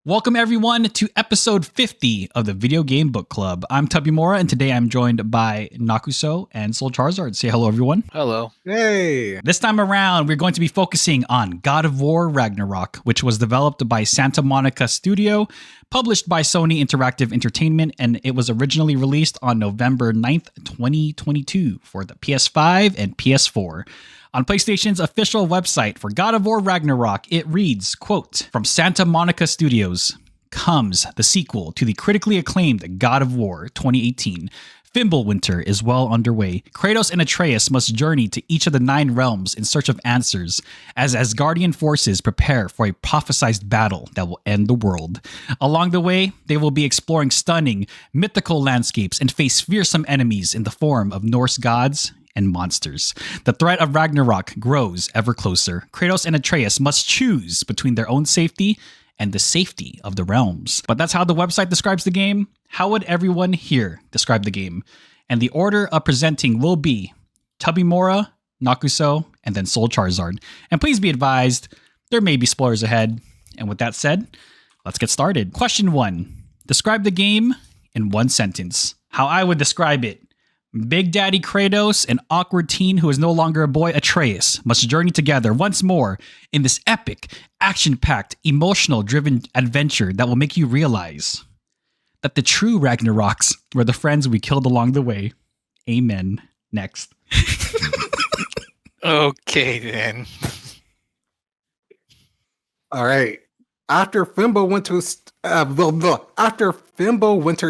Welcome everyone to episode 50 of the Video Game Book Club. I'm Tubby Mora, and today I'm joined by Nakuso and Soul Charizard. Say hello, everyone. Hello. Hey. This time around, we're going to be focusing on God of War Ragnarok, which was developed by Santa Monica Studio, published by Sony Interactive Entertainment, and it was originally released on November 9th, 2022 for the PS5 and PS4. On PlayStation's official website for God of War Ragnarok, it reads, quote, "From Santa Monica Studios comes the sequel to the critically acclaimed God of War 2018. Fimbulwinter is well underway. Kratos and Atreus must journey to each of the 9 realms in search of answers as Asgardian forces prepare for a prophesized battle that will end the world. Along the way, they will be exploring stunning, mythical landscapes and face fearsome enemies in the form of Norse gods and monsters. The threat of Ragnarok grows ever closer. Kratos and Atreus must choose between their own safety and the safety of the realms." But that's how the website describes the game. How would everyone here describe the game? And the order of presenting will be Tubby Mora, Nakuso, and then Soul Charizard. And please be advised, there may be spoilers ahead. And with that said, let's get started. Question 1. Describe the game in one sentence. How I would describe it: Big Daddy Kratos and awkward teen who is no longer a boy, Atreus, must journey together once more in this epic, action-packed, emotional-driven adventure that will make you realize that the true Ragnaroks were the friends we killed along the way. Amen. Next. Okay, then. All right. After Fimbulwinter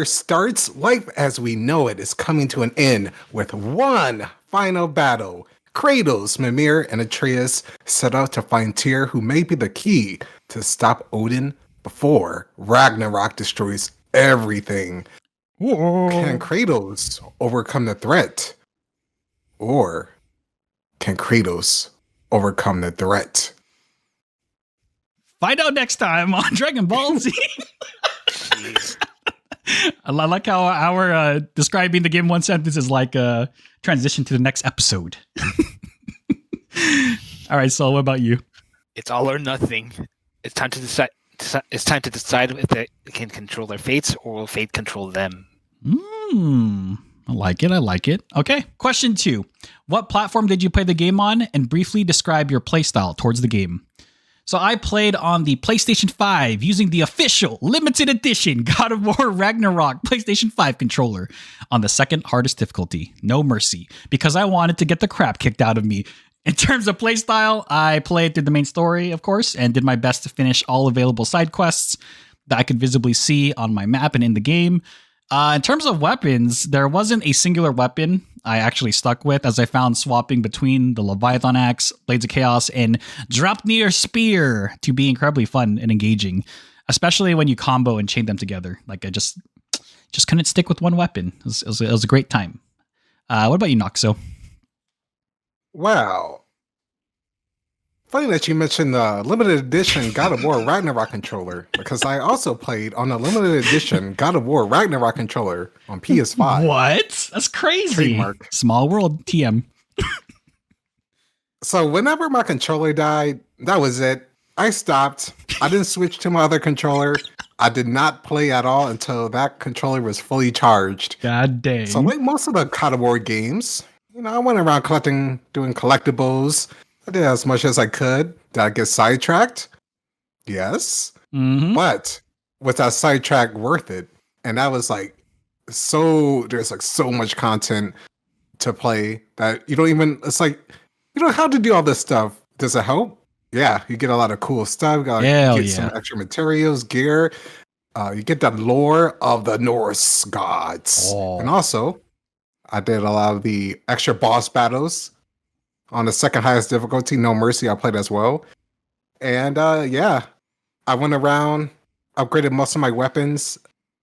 starts, life as we know it is coming to an end with one final battle. Kratos, Mimir, and Atreus set out to find Tyr, who may be the key to stop Odin before Ragnarok destroys everything. Whoa. Can Kratos overcome the threat? Or can Kratos overcome the threat? Find out next time on Dragon Ball Z. I like how our describing the game in one sentence is like a transition to the next episode. All right, so what about you? It's all or nothing. It's time to decide. It's time to decide if they can control their fates or will fate control them. I like it. Okay, question 2. What platform did you play the game on, and briefly describe your playstyle towards the game? So I played on the PlayStation 5 using the official limited edition God of War Ragnarok PlayStation 5 controller on the second hardest difficulty, no mercy, because I wanted to get the crap kicked out of me. In terms of playstyle, I played through the main story, of course, and did my best to finish all available side quests that I could visibly see on my map and in the game. In terms of weapons, there wasn't a singular weapon I actually stuck with, as I found swapping between the Leviathan Axe, Blades of Chaos, and Draupnir Spear to be incredibly fun and engaging, especially when you combo and chain them together. Like, I just couldn't stick with one weapon. It was a great time. What about you, Noxo? Wow. Funny that you mentioned the limited edition God of War Ragnarok controller, because I also played on the limited edition God of War Ragnarok controller on PS5. What? That's crazy. Trademark. Small world, TM. So whenever my controller died, that was it. I stopped. I didn't switch to my other controller. I did not play at all until that controller was fully charged. God dang. So like most of the God of War games, I went around doing collectibles. I did as much as I could. Did I get sidetracked? Yes. Mm-hmm. But was that sidetrack worth it? And that was there's so much content to play that you don't even, it's like, you don't have to do all this stuff. Does it help? Yeah, you get a lot of cool stuff. You gotta get some extra materials, gear. You get the lore of the Norse gods. Oh. And also, I did a lot of the extra boss battles on the second highest difficulty, no mercy. I played as well. And I went around, upgraded most of my weapons.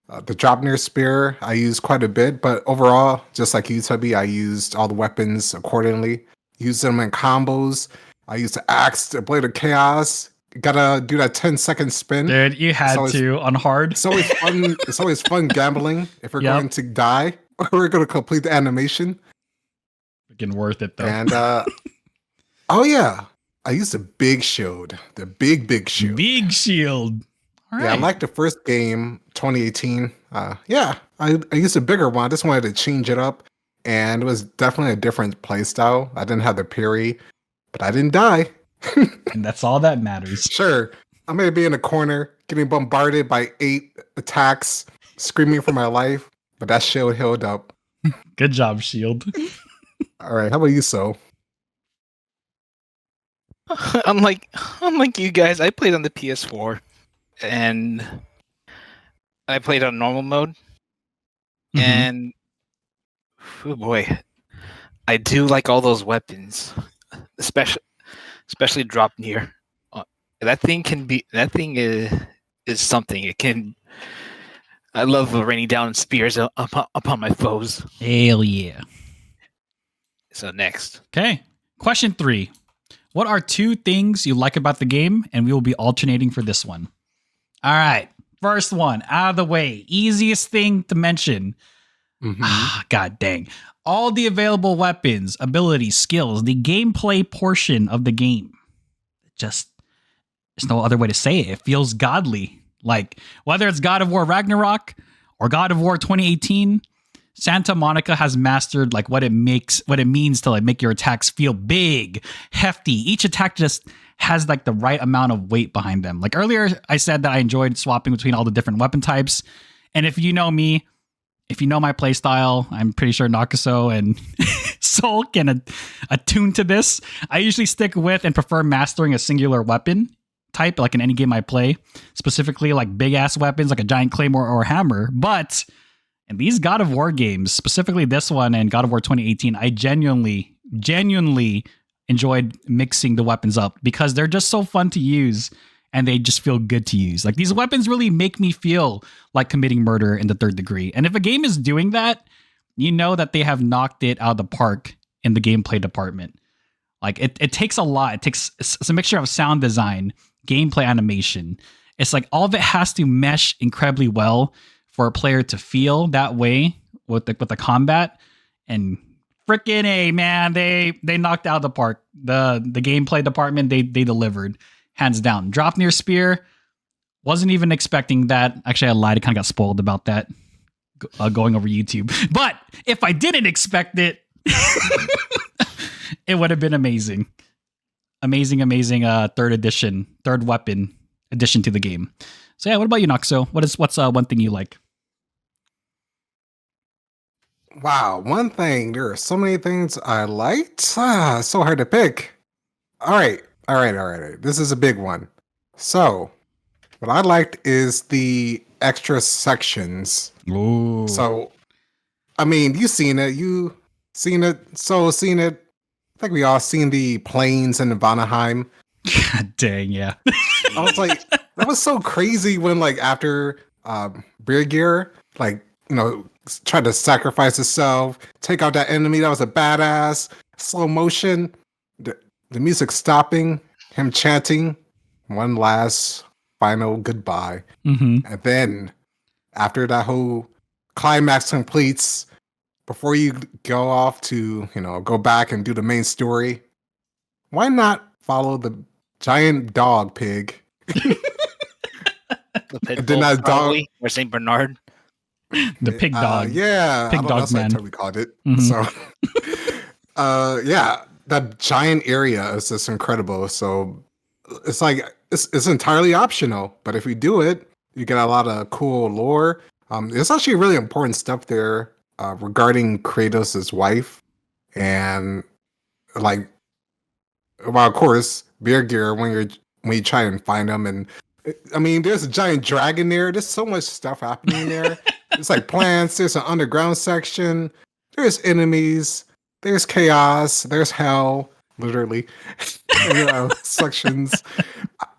The Draupnir Spear I used quite a bit, but overall, just like you, Tubby, I used all the weapons accordingly. Used them in combos. I used the axe, the Blade of Chaos. Gotta do that 10-second spin. Dude, you had to on hard. It's always fun. It's always fun gambling if we're going to die or we're going to complete the animation. Freaking worth it though. And oh yeah, I used a big shield. The big shield. Big shield. All Yeah, I right. like the first game, 2018. Yeah, I used a bigger one. I just wanted to change it up, and it was definitely a different play style. I didn't have the parry, but I didn't die. And that's all that matters. Sure, I may be in a corner, getting bombarded by 8 attacks, screaming for my life, but that shield held up. Good job, Shield. All right, how about you, So? Unlike you guys, I played on the PS4, and I played on normal mode. Mhm. And oh boy, I do like all those weapons, especially drop near. That thing is something. It can. I love raining down spears upon my foes. Hell yeah. So next, Okay. Question 3. What are 2 things you like about the game? And we will be alternating for this one. All right. First one, out of the way. Easiest thing to mention. God dang. All the available weapons, abilities, skills, the gameplay portion of the game. Just, there's no other way to say it. It feels godly. Like, whether it's God of War Ragnarok or God of War 2018, Santa Monica has mastered like what it means to like make your attacks feel big, hefty. Each attack just has like the right amount of weight behind them. Like earlier, I said that I enjoyed swapping between all the different weapon types. And if you know me, if you know my playstyle, I'm pretty sure Nakaso and Soul can attune to this. I usually stick with and prefer mastering a singular weapon type, like in any game I play, specifically like big ass weapons like a giant claymore or a hammer. But in these God of War games, specifically this one and God of War 2018, I genuinely enjoyed mixing the weapons up because they're just so fun to use and they just feel good to use. Like these weapons really make me feel like committing murder in the 3rd degree. And if a game is doing that, you know that they have knocked it out of the park in the gameplay department. Like it takes a lot. It takes it's a mixture of sound design, gameplay animation. It's like all of it has to mesh incredibly well for a player to feel that way with the combat. And freaking A, man, they knocked out the park. The gameplay department, they delivered hands down. Drop near spear, wasn't even expecting that. Actually, I lied. I kind of got spoiled about that going over YouTube. But if I didn't expect it, it would have been amazing. Amazing 3rd weapon addition to the game. So yeah, what about you, Noxo? What's one thing you like? Wow, one thing. There are so many things I liked. So hard to pick. All right. This is a big one. So, what I liked is the extra sections. Ooh. So, I mean, you seen it. You seen it. So seen it. I think we all seen the planes in Vanaheim. God dang, yeah. I was like, that was so crazy when like after Birgir, like, you know, tried to sacrifice himself, take out that enemy. That was a badass. Slow motion. The music stopping, him chanting one last final goodbye. Mm-hmm. And then after that whole climax completes, before you go off to, you know, go back and do the main story, why not follow the giant dog pig? the pit And bull, then that dog- probably, or Saint Bernard. The pig dog. Yeah. Pig I don't know, dog that's what man. I totally called it. Mhm. So yeah, that giant area is just incredible. So it's like it's entirely optional, but if you do it, you get a lot of cool lore. There's actually really important stuff there regarding Kratos' wife, and like, well, of course, Birgir when you try and find him, and I mean, there's a giant dragon there. There's so much stuff happening there. It's like plants. There's an underground section. There's enemies. There's chaos. There's hell. Literally, you know, sections.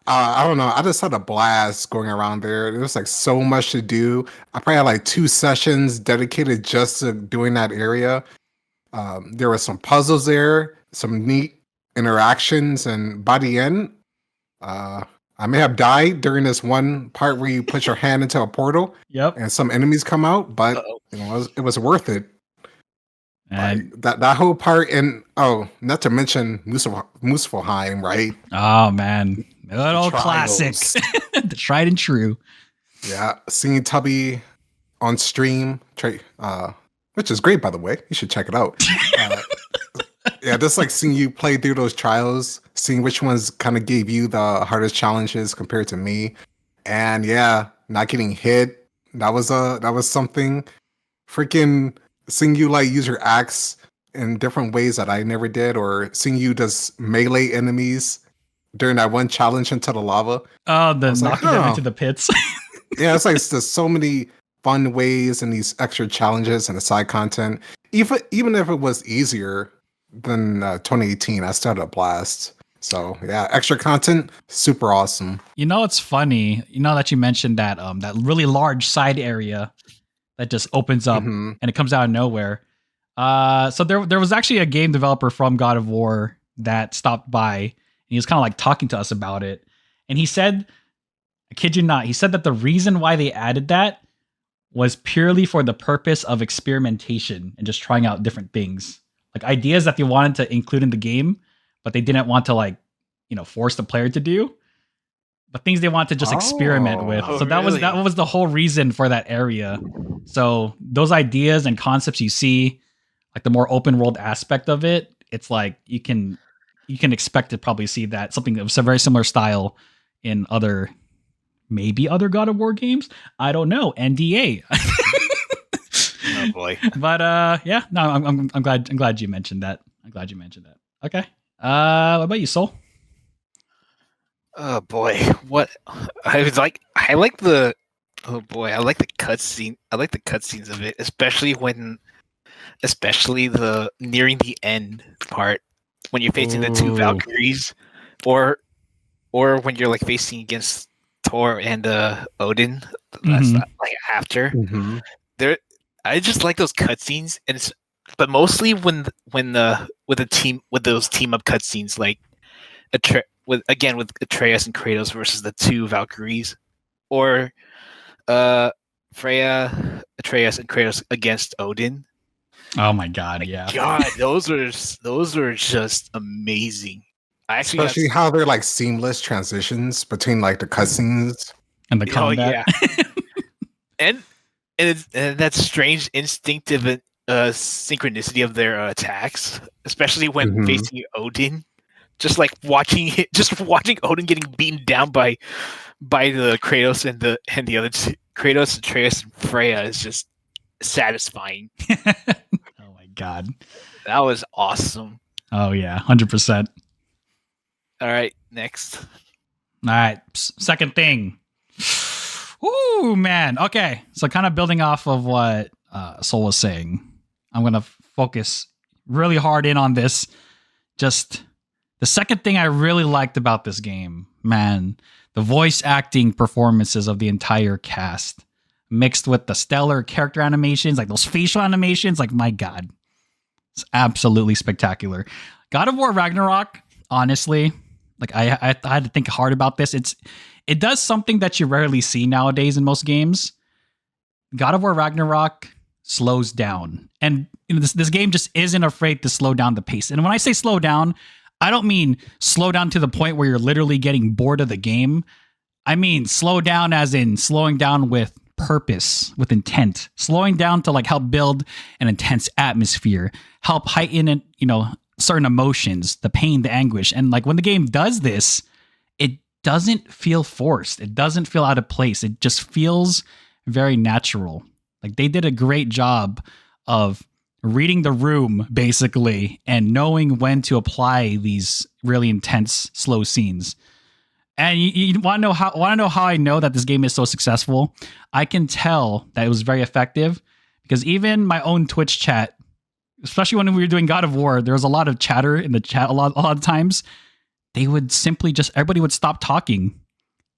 I don't know. I just had a blast going around there. There was like so much to do. I probably had like 2 sessions dedicated just to doing that area. There were some puzzles there, some neat interactions, and by the end, I may have died during this one part where you put your hand into a portal Yep. and some enemies come out, but Uh-oh. you know, it was worth it. And Like, that whole part, and not to mention Muspelheim, right? oh man, Good old classic. The tried and true. Yeah, seeing Tubby on stream, which is great, by the way. You should check it out. Yeah, just like seeing you play through those trials, seeing which ones kind of gave you the hardest challenges compared to me, and yeah, not getting hit. That was something. Freaking seeing you like use your axe in different ways that I never did, or seeing you just melee enemies during that one challenge into the lava. Oh, the knocking them into the pits. Yeah, it's like there's so many fun ways and these extra challenges and the side content. Even if it was easier than 2018, I still had a blast. So yeah, extra content, super awesome. You know, it's funny. You know that you mentioned that that really large side area that just opens up and it comes out of nowhere. So there was actually a game developer from God of War that stopped by and he was kind of like talking to us about it. And he said, I kid you not, he said that the reason why they added that was purely for the purpose of experimentation and just trying out different things. Like ideas that they wanted to include in the game, but they didn't want to like, force the player to do. But things they want to just experiment with. So that was the whole reason for that area. So those ideas and concepts you see, like the more open world aspect of it, it's like you can expect to probably see that something of a very similar style in other God of War games. I don't know. NDA. Oh boy. But yeah, no, I'm glad you mentioned that. Okay. What about you, Soul? Oh boy, what I like the cutscene. I like the cutscenes of it, especially the nearing the end part when you're facing the two Valkyries, or when you're like facing against Thor and Odin. That's not, like after. There, I just like those cutscenes, but mostly when with those team up cutscenes like with Atreus and Kratos versus the two Valkyries, or Freya, Atreus, and Kratos against Odin. Oh my god, yeah. God, those are just amazing. Especially how they're like seamless transitions between like the cutscenes and the combat. Yeah. and that strange instinctive synchronicity of their attacks, especially when facing Odin. Just like watching Odin getting beaten down by the Kratos and the other two, Kratos, Atreus, and Freya is just satisfying. Oh my god, that was awesome. Oh yeah, 100%. All right, next. All right, second thing. Ooh man, okay. So kind of building off of what Soul was saying, I'm gonna focus really hard in on this. Just the second thing I really liked about this game, man, the voice acting performances of the entire cast, mixed with the stellar character animations, like those facial animations, like my god, it's absolutely spectacular. God of War Ragnarok, honestly, like I had to think hard about this. It does something that you rarely see nowadays in most games. God of War Ragnarok slows down, and this game just isn't afraid to slow down the pace. And when I say slow down, I don't mean slow down to the point where you're literally getting bored of the game. I mean slow down as in slowing down with purpose, with intent. Slowing down to like help build an intense atmosphere, help heighten certain emotions, the pain, the anguish. And like when the game does this, it doesn't feel forced. It doesn't feel out of place. It just feels very natural. Like they did a great job of reading the room basically and knowing when to apply these really intense slow scenes. And you want to know how I know that this game is so successful? I can tell that it was very effective because even my own Twitch chat, especially when we were doing God of War, there was a lot of chatter in the chat a lot of times. They would simply everybody would stop talking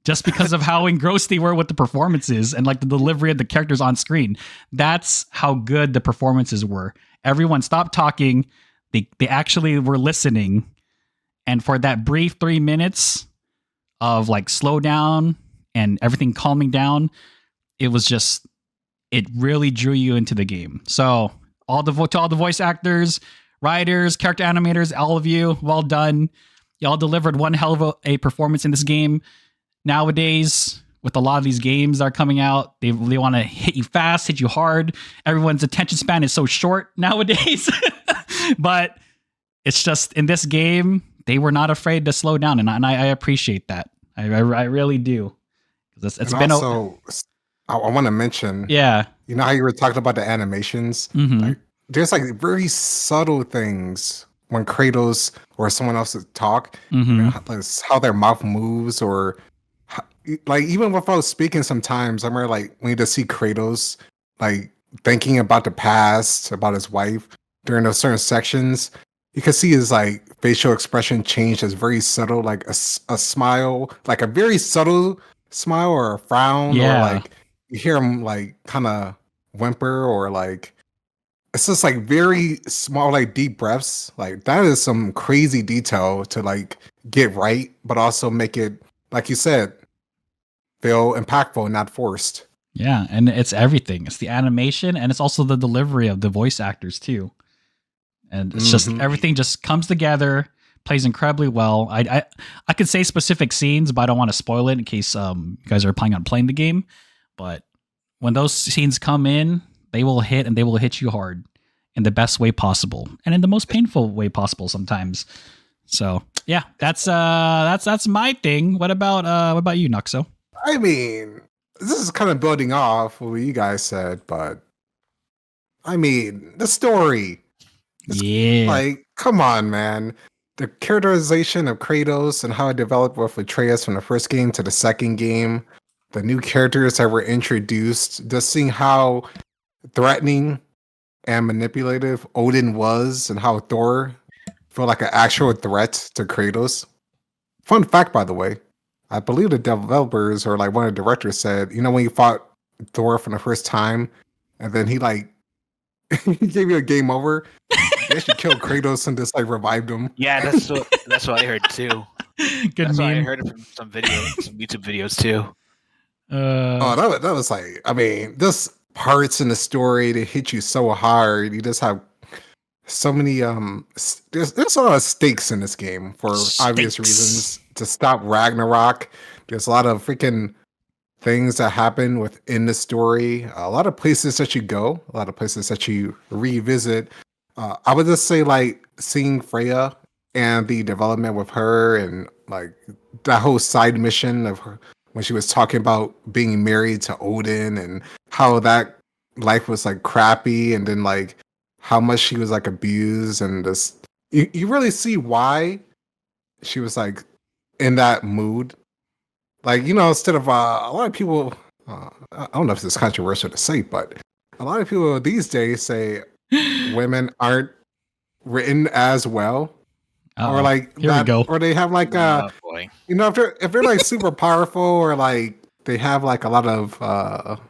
just because of how engrossed they were with the performances and like the delivery of the characters on screen. That's how good the performances were. Everyone stopped talking. They actually were listening. And for that brief 3 minutes of like slow down and everything calming down, it really drew you into the game. So to all the voice actors, writers, character animators, all of you, well done. Y'all delivered one hell of a performance in this game. Nowadays, with a lot of these games that are coming out, they want to hit you fast, hit you hard. Everyone's attention span is so short nowadays. But it's just in this game, they were not afraid to slow down, and I appreciate that. I really do. It's And been also, I want to mention, yeah. you know how you were talking about the animations? Mhm. Like, there's like very subtle things when Kratos or someone else talk, Mhm. how their mouth moves, or like even without speaking. Sometimes I remember like when you just see Kratos like thinking about the past, about his wife during those certain sections. You can see his like facial expression change as very subtle, like a smile, like a very subtle smile or a frown, or Yeah. like you hear him like kind of whimper, or like it's just like very small, like deep breaths. Like that is some crazy detail to like get right, but also make it, like you said, feel impactful, not forced. Yeah, and it's everything. It's the animation and it's also the delivery of the voice actors too. And it's just Mhm. everything just comes together, plays incredibly well. I could say specific scenes, but I don't want to spoil it in case you guys are planning on playing the game. But when those scenes come in, they will hit and they will hit you hard in the best way possible and in the most painful way possible sometimes. So yeah, that's my thing. What about you, Nuxo? I mean, this is kind of building off what you guys said, but I mean, the story. It's Yeah. like, come on, man. The characterization of Kratos and how it developed with Atreus from the first game to the second game, the new characters that were introduced, just seeing how threatening and manipulative Odin was and how Thor felt like an actual threat to Kratos. Fun fact, by the way, I believe the developers or like one of the directors said, you know, when you fought Thor for the first time and then he like he gave you a game over, they actually killed Kratos and just like revived him. Yeah, that's what I heard too. Good That's why I meme. heard it from some videos, some YouTube videos too. Oh, that was like, I mean, this parts in the story that hit you so hard. You just have so many there's a lot of stakes in this game for obvious Stakes. reasons. To stop Ragnarok, there's a lot of freaking things that happen within the story, a lot of places that you go, a lot of places that you revisit. I would just say like seeing Freya and the development with her, and like that whole side mission of her when she was talking about being married to Odin and how that life was like crappy, and then like how much she was like abused, and this you really see why she was like in that mood. Like, you know, instead of a lot of people, I don't know if it's controversial to say, but a lot of people these days say women aren't written as well, or Uh-oh. like Here we that, go. or they have like Oh boy. you know, if they're like super powerful, or like they have like a lot of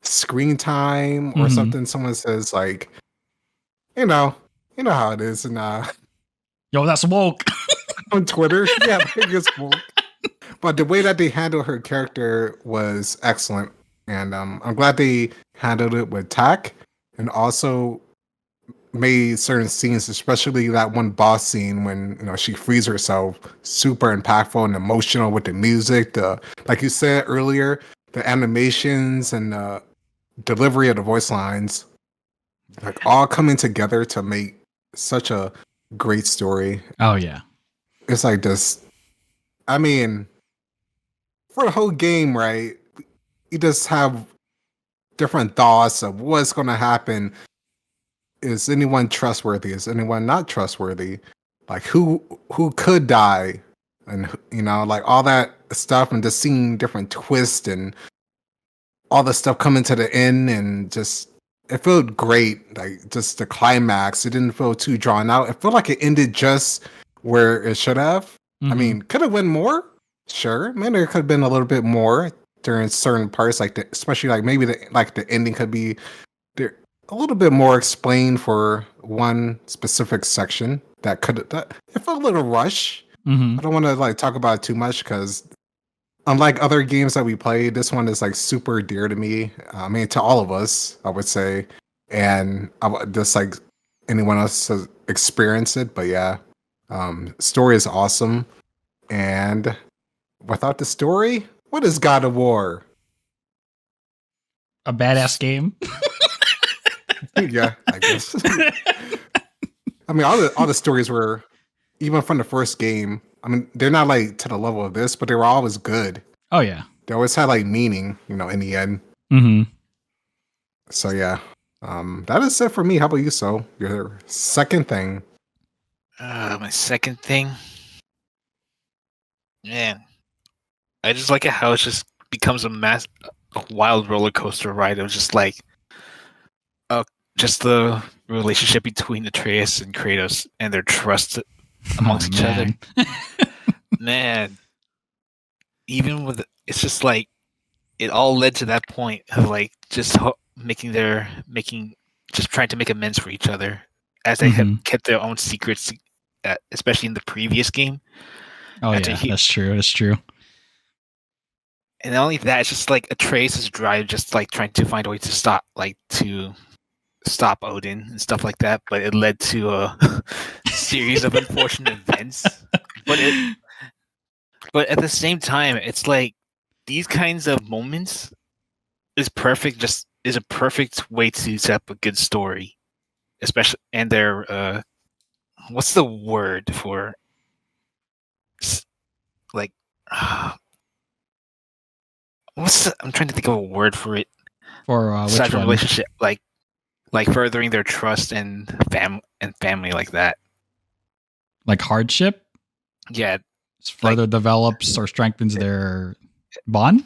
screen time or Mhm. something. Someone says like, you know, you know how it is, and Yo, that's woke. on Twitter, yeah, they just but the way that they handled her character was excellent, and I'm glad they handled it with tact, and also made certain scenes, especially that one boss scene when you know she frees herself, super impactful and emotional with the music, the like you said earlier, the animations and the delivery of the voice lines, like all coming together to make such a great story. Oh yeah. It's like this. I mean, for the whole game, right? You just have different thoughts of what's going to happen. Is anyone trustworthy? Is anyone not trustworthy? Like who could die, and you know, like all that stuff, and just seeing different twists and all the stuff coming to the end, and just it felt great. Like just the climax, it didn't feel too drawn out. It felt like it ended just where it should have. I Mhm. mean, could have been more. Sure, maybe there could have been a little bit more during certain parts, like especially like maybe the ending could be there a little bit more explained for one specific section that could that it felt a little rush. Mhm. I don't want to like talk about it too much because unlike other games that we played, this one is like super dear to me. I mean, to all of us, I would say, and I would just like anyone else has experienced it. But yeah, Story is awesome, and without the story, what is God of War? A badass game. Yeah, I guess. I mean, all the stories were, even from the first game. I mean, they're not like to the level of this, but they were always good. Oh yeah. They always had like meaning, in the end. Mm-hmm. So yeah, that is it for me. How about you? So your second thing. My second thing, man, I just like it how it just becomes a wild roller coaster ride. It was just like, just the relationship between Atreus and Kratos and their trust amongst each other. Man, even with it's just like it all led to that point of like just just trying to make amends for each other as they have kept their own secrets, especially in the previous game. Oh yeah, that's true. That's true. And not only that, it's just like Atreus' drive, just like trying to find a way to stop Odin and stuff like that. But it led to a series of unfortunate events. But at the same time, it's like these kinds of moments is perfect. Just is a perfect way to set up a good story, especially and their what's the word for like I'm trying to think of a word for it for which one? Relationship, like furthering their trust and family like that, like hardship. Yeah, further develops or strengthens their bond.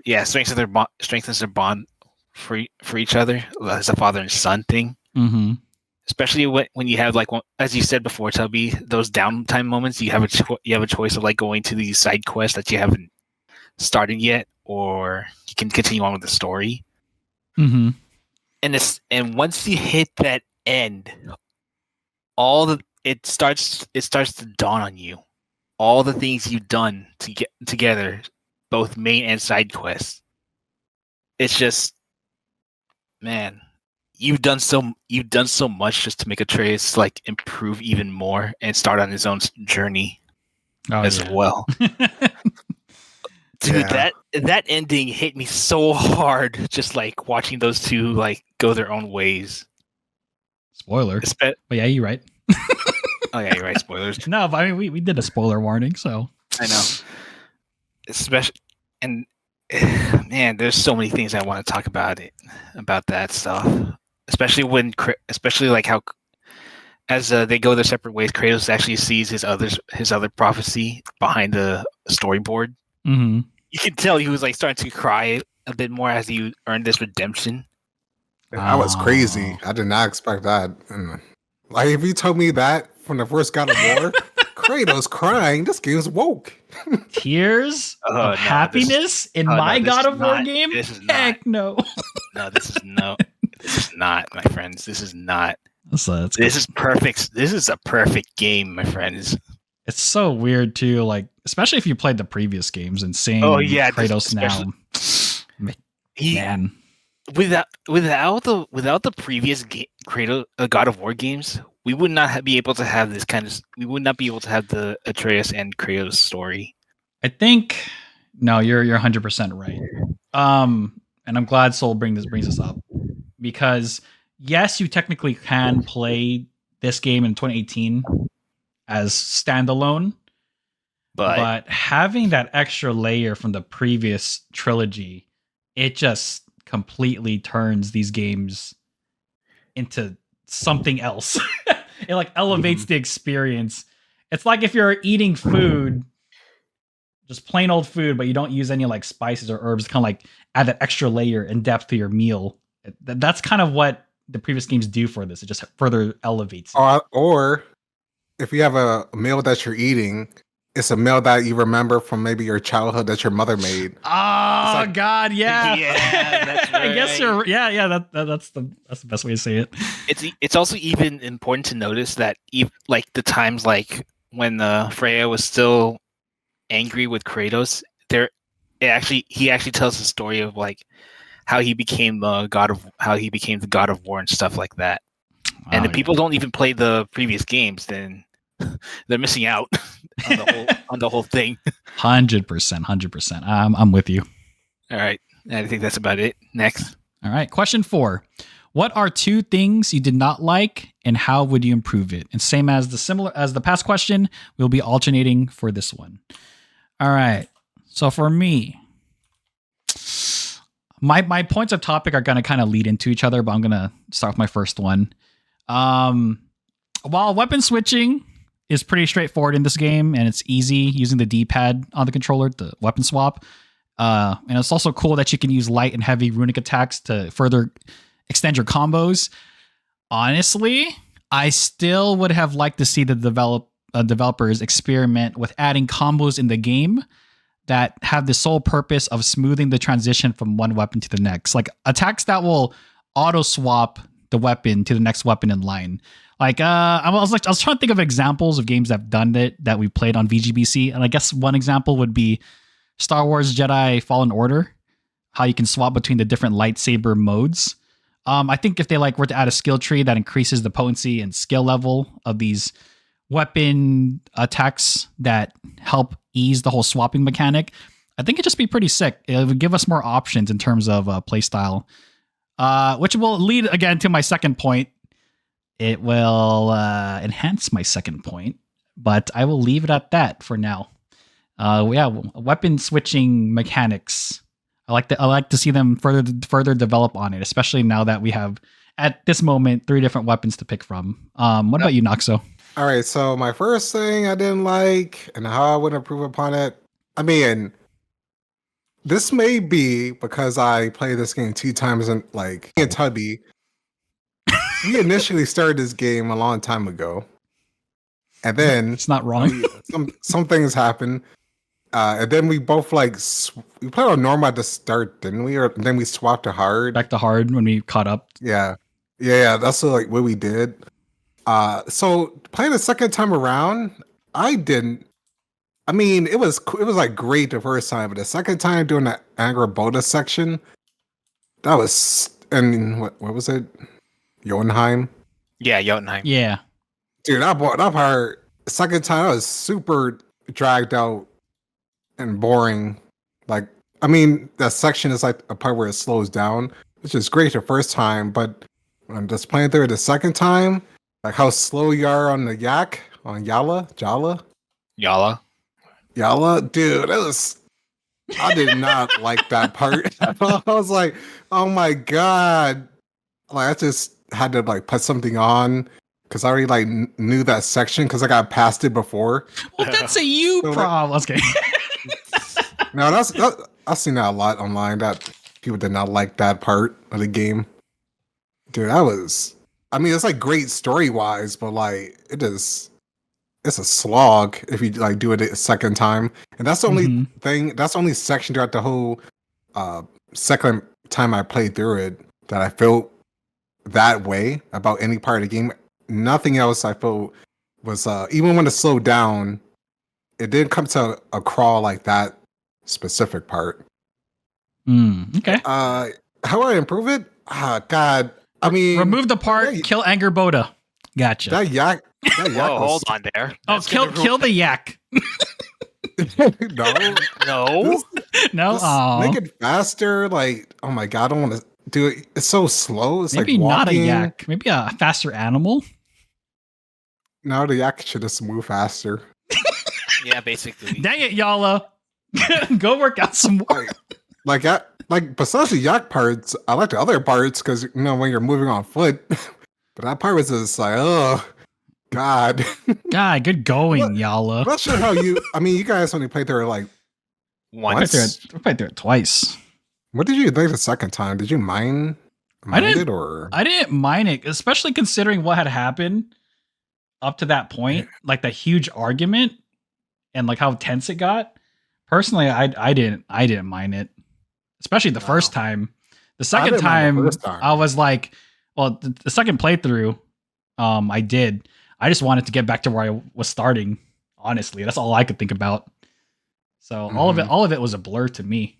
Yeah, strengthens their bond for each other as a father and son thing. Mm-hmm. Especially when you have like, as you said before, Tubby, those downtime moments, you have a choice of like going to these side quests that you haven't started yet, or you can continue on with the story. Mm-hmm. And once you hit that end, it starts to dawn on you all the things you've done to get together, both main and side quests. It's just, man, you've done so much just to make Atreus like improve even more and start on his own journey as well. Dude, that ending hit me so hard, just like watching those two like go their own ways. Spoiler. But yeah, you're right. Oh yeah, you're right. Spoilers. No, but I mean we did a spoiler warning, so I know. Especially, and man, there's so many things I want to talk about that stuff. Especially like how as they go their separate ways, Kratos actually sees his other prophecy behind the storyboard. Mm-hmm. You can tell he was like starting to cry a bit more as he earned this redemption. That was crazy. I did not expect that. Like if you told me that from the first God of War, Kratos crying, this game's woke. Tears of happiness in my God of War game? Heck no. No, this is not, my friends. This is not. This is perfect. This is a perfect game, my friends. It's so weird too, like especially if you played the previous games and seeing Kratos now. Man. Without the previous Kratos God of War games, we would not be able to have this kind of. We would not be able to have the Atreus and Kratos story. I think no, you're 100% right. And I'm glad Soul brings this up because yes, you technically can play this game in 2018 as standalone, but having that extra layer from the previous trilogy, it just completely turns these games into something else. It like elevates the experience. It's like if you're eating food, just plain old food, but you don't use any like spices or herbs, kind of like add that extra layer and depth to your meal. That's kind of what the previous games do for this. It just further elevates it. Or if you have a meal that you're eating, it's a meal that you remember from maybe your childhood that your mother made. Oh God, yeah, yeah. That's right. I guess you're. Yeah. That's the best way to say it. It's also even important to notice that like the times like when Freya was still angry with Kratos, he actually tells the story of like how he became the god of war and stuff like that. And if people don't even play the previous games, then they're missing out on the whole thing. 100%. I'm with you. All right, I think that's about it. Next. All right. Question 4. What are 2 things you did not like, and how would you improve it? And same as the past question, we'll be alternating for this one. All right. So for me, my points of topic are going to kind of lead into each other, but I'm going to start with my first one. While weapon switching is pretty straightforward in this game, and it's easy using the D-pad on the controller, the weapon swap. And it's also cool that you can use light and heavy runic attacks to further extend your combos. Honestly, I still would have liked to see the developers experiment with adding combos in the game that have the sole purpose of smoothing the transition from one weapon to the next. Like attacks that will auto swap the weapon to the next weapon in line. Like I was trying to think of examples of games that have done it that we played on VGBC, and I guess one example would be Star Wars Jedi Fallen Order, how you can swap between the different lightsaber modes. I think if they were to add a skill tree that increases the potency and skill level of these weapon attacks that help ease the whole swapping mechanic, I think it'd just be pretty sick. It would give us more options in terms of playstyle, which will lead again to my second point. It will enhance my second point, but I will leave it at that for now. Weapon switching mechanics. I like to see them further develop on it, especially now that we have at this moment 3 different weapons to pick from. What about you, Noxo? All right, so my first thing I didn't like and how I would improve upon it. I mean, this may be because I played this game 2 times in Tubby. We initially started this game a long time ago, and then it's not wrong. Some things happen, and then we both we played on normal at the start, didn't we? Or then we swapped to hard. Back to hard when we caught up. Yeah. That's what we did. So playing the second time around, I didn't. I mean, it was great the first time, but the second time doing the Angraboda section, that was what was it? Jotunheim? Yeah, Jotunheim. Yeah. Dude, that part, second time, I was super dragged out and boring. That section is like a part where it slows down, which is great the first time, but when I'm just playing through it the second time, like how slow you are on the yak, on Yala, dude, I did not like that part. I was like, oh my God. I just had to put something on because I already knew that section because I got past it before. Well, that's a you problem. Okay. No, I've seen that a lot online that people did not like that part of the game. Dude, it's great story wise, but it's a slog if you do it a second time. And that's the only thing, that's the only section throughout the whole second time I played through it that I felt that way about any part of the game. Nothing else I felt was even when it slowed down, it didn't come to a crawl like that specific part. Okay. How do I improve it? God. I mean, remove the part, kill Angraboda. Gotcha. That yak Whoa, hold on there. Oh, kill the yak. No. No. Make it faster. Oh my God, I don't want to do it. It's so slow. It's maybe not a yak. Maybe a faster animal. No, the yak should just move faster. Yeah, basically. Dang it, Yala. Go work out some more. Besides the yak parts, I like the other parts because when you're moving on foot. But that part was just oh God. God, good going, Yala. I'm not sure how you. I mean, you guys only played through it once. I played through it twice. What did you think the second time? Did you mind it or? I didn't mind it, especially considering what had happened up to that point, the huge argument and how tense it got. Personally, I didn't mind it, especially the first time. The second time, I was like, well, the second playthrough, I did. I just wanted to get back to where I was starting. Honestly, that's all I could think about. So all of it was a blur to me.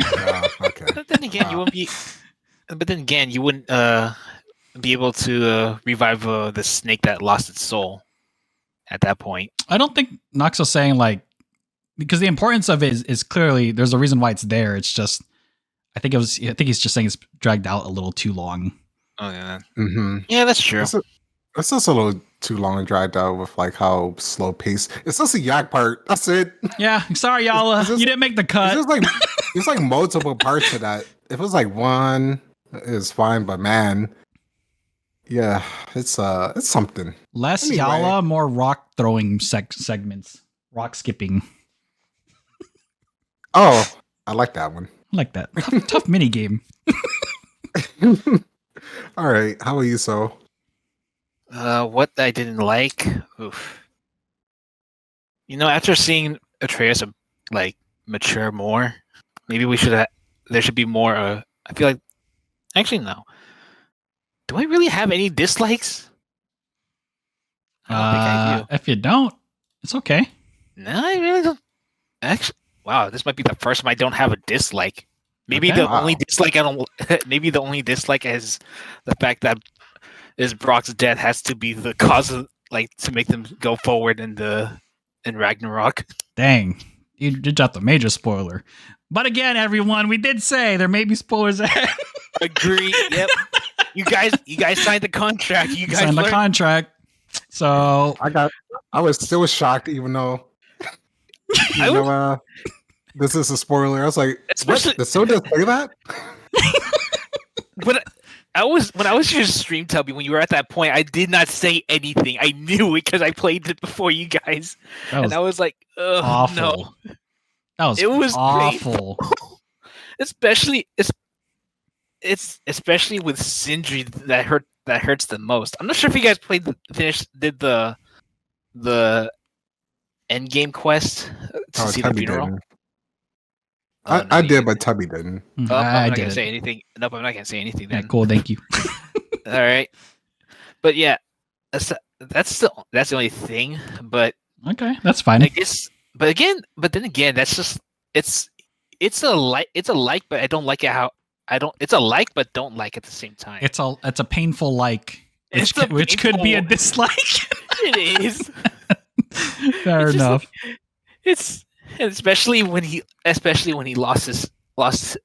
Okay. But then again, you won't be. But then again, you wouldn't be able to revive the snake that lost its soul. at that point. I don't think Noxo's saying like, because the importance of it is clearly there's a reason why it's there. It's just, I think he's just saying it's dragged out a little too long. Oh yeah. Mm-hmm. Yeah, that's true. It's just a little too long and dragged out with like how slow paced. It's just the yak part. That's it. Yeah, sorry, y'all. You didn't make the cut. It's like multiple parts to that. If it was like one, it's fine. But man, yeah, it's something. Less Anyway. Yala, more rock throwing segments, rock skipping. Oh, I like that one. I like that. Tough mini game. All right, how are you, So? What I didn't like. Oof. After seeing Atreus like mature more, maybe there should be more. I feel like, actually no. Do I really have any dislikes? I don't think I do. If you don't, it's okay. No, I really don't. Actually, wow, this might be the first time I don't have a dislike. Maybe Okay. only dislike I don't. Maybe the only dislike is the fact that Brock's death has to be the cause of to make them go forward in Ragnarok. Dang, you dropped a major spoiler. But again, everyone, we did say there may be spoilers ahead. Agree. Yep. You guys signed the contract. You guys signed the contract. So I was still shocked, even though this is a spoiler. I was like, what? Did so just say that? But when I was your stream tubby, when you were at that point, I did not say anything. I knew it because I played it before you guys, and I was like, awful. No. It was awful. Especially with Sindri that hurts the most. I'm not sure if you guys did the end game quest to see the funeral. I did, but Tubby didn't. I'm not gonna say anything. Nope, I'm not gonna say anything. Then. Yeah, cool, thank you. All right, but yeah, that's the only thing. But okay, that's fine. I guess, but then again, that's just it's a like, but I don't like it how I don't. It's a like, but don't like at the same time. It's a painful like, which could be a dislike. It is. Fair enough. Especially when he lost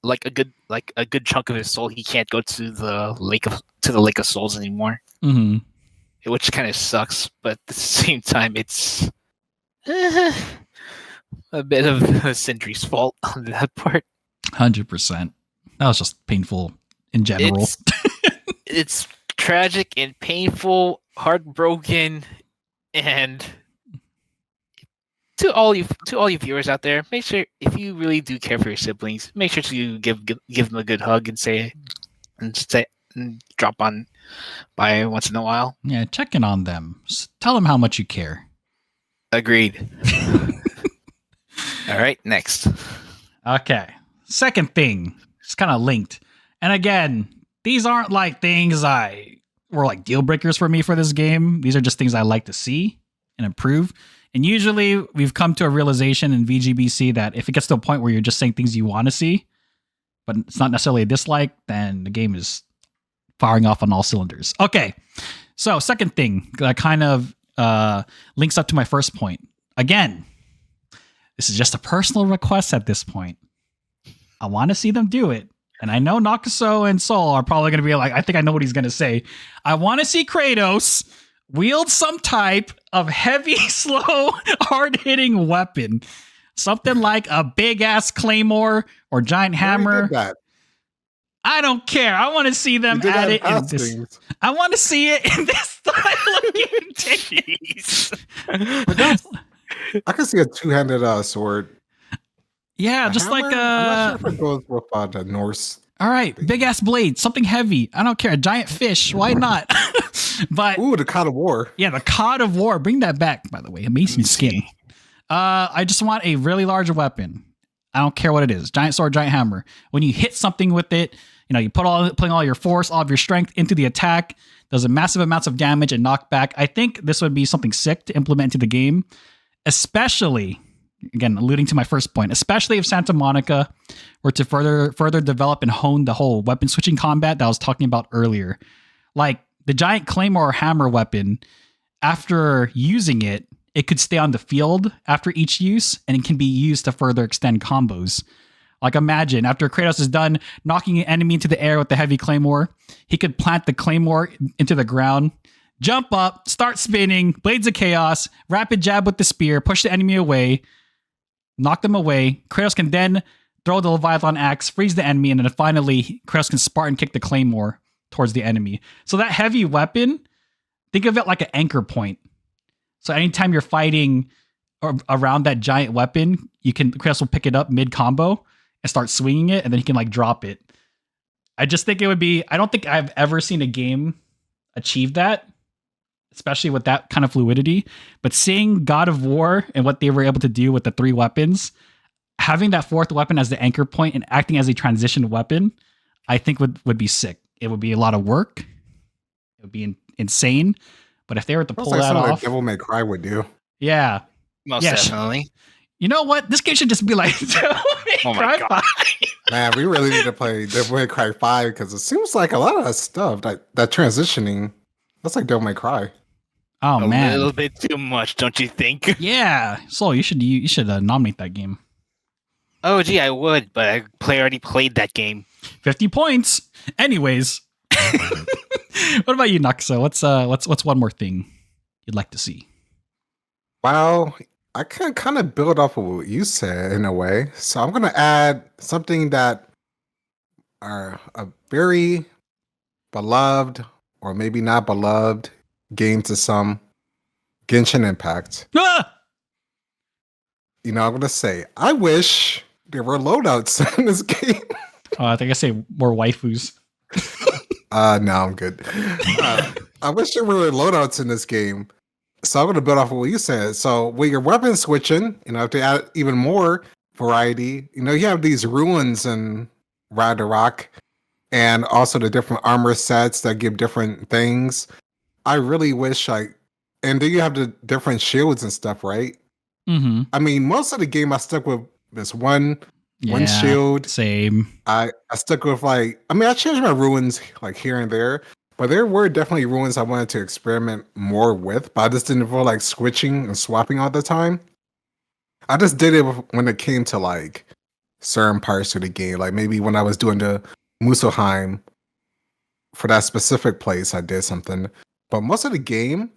like a good chunk of his soul. He can't go to the lake of souls anymore. Mm-hmm. Which kind of sucks, but at the same time, it's a bit of Sindri's fault on that part. 100%. That was just painful in general. It's tragic and painful, heartbroken, and to all you viewers out there, make sure if you really do care for your siblings, make sure to give them a good hug and drop on by once in a while. Yeah, check in on them. Tell them how much you care. Agreed. All right, next. Okay. Second thing. It's kind of linked. And again, these aren't like things were like deal breakers for me for this game. These are just things I like to see and improve. And usually we've come to a realization in VGBC that if it gets to a point where you're just saying things you want to see, but it's not necessarily a dislike, then the game is firing off on all cylinders. Okay. So second thing that kind of links up to my first point. Again, this is just a personal request at this point. I want to see them do it. And I know Nakaso and Sol are probably going to be like, I think I know what he's going to say. I want to see Kratos wield some type of heavy, slow, hard-hitting weapon. Something like a big-ass claymore or giant hammer. I don't care. I want to see them at it in this. I want to see it in this style of game. I can see a two-handed sword. Yeah, just hammer? like I'm not sure if it goes with the Norse. All right, big ass blade, something heavy. I don't care. A giant fish, why not? But ooh, the Cod of War. Yeah, the Cod of War. Bring that back, by the way. Amazing skin. I just want a really large weapon. I don't care what it is. Giant sword, giant hammer. When you hit something with it, you putting all your force, all of your strength into the attack. Does a massive amounts of damage and knockback. I think this would be something sick to implement into the game, especially. Again, alluding to my first point, especially if Santa Monica were to further develop and hone the whole weapon switching combat that I was talking about earlier. Like the giant claymore or hammer weapon, after using it, it could stay on the field after each use, and it can be used to further extend combos. Like imagine, after Kratos is done knocking an enemy into the air with the heavy claymore, he could plant the claymore into the ground, jump up, start spinning, Blades of Chaos, rapid jab with the spear, push the enemy away, knock them away. Kratos can then throw the Leviathan axe, freeze the enemy, and then finally Kratos can Spartan kick the claymore towards the enemy. So that heavy weapon, think of it like an anchor point. So anytime you're fighting around that giant weapon, Kratos will pick it up mid combo and start swinging it, and then he can like drop it. I just think it would be, I don't think I've ever seen a game achieve that, especially with that kind of fluidity. But seeing God of War and what they were able to do with the 3 weapons, having that 4th weapon as the anchor point and acting as a transition weapon, I think would be sick. It would be a lot of work. It would be insane. But if they were to pull that off, Devil May Cry would do. Yeah, most definitely. You know what? This game should just be like Devil May Cry 5. Man, we really need to play Devil May Cry 5 because it seems like a lot of that stuff, that transitioning, that's like Devil May Cry. Oh man, a little bit too much, don't you think? Yeah. So you should nominate that game. Oh gee, I would, but I already played that game. 50 points. Anyways, what about you, Naxa? What's one more thing you'd like to see? Well, I can kind of build off of what you said in a way. So I'm going to add something that are a very beloved or maybe not beloved game to some, Genshin Impact. Ah! You know, I'm going to say, I wish there were loadouts in this game. I think I say more waifus. No, I'm good. I wish there were loadouts in this game. So I'm going to build off of what you said. So with your weapon switching, you know, to add even more variety, you know, you have these ruins in Ragnarok and also the different armor sets that give different things. I really wish and then you have the different shields and stuff, right? Mm-hmm. I mean, most of the game I stuck with this one shield. Same. I stuck with I changed my ruins like here and there, but there were definitely ruins I wanted to experiment more with, but I just didn't feel like switching and swapping all the time. I just did it when it came to like certain parts of the game, like maybe when I was doing the Muspelheim for that specific place, I did something. But most of the game,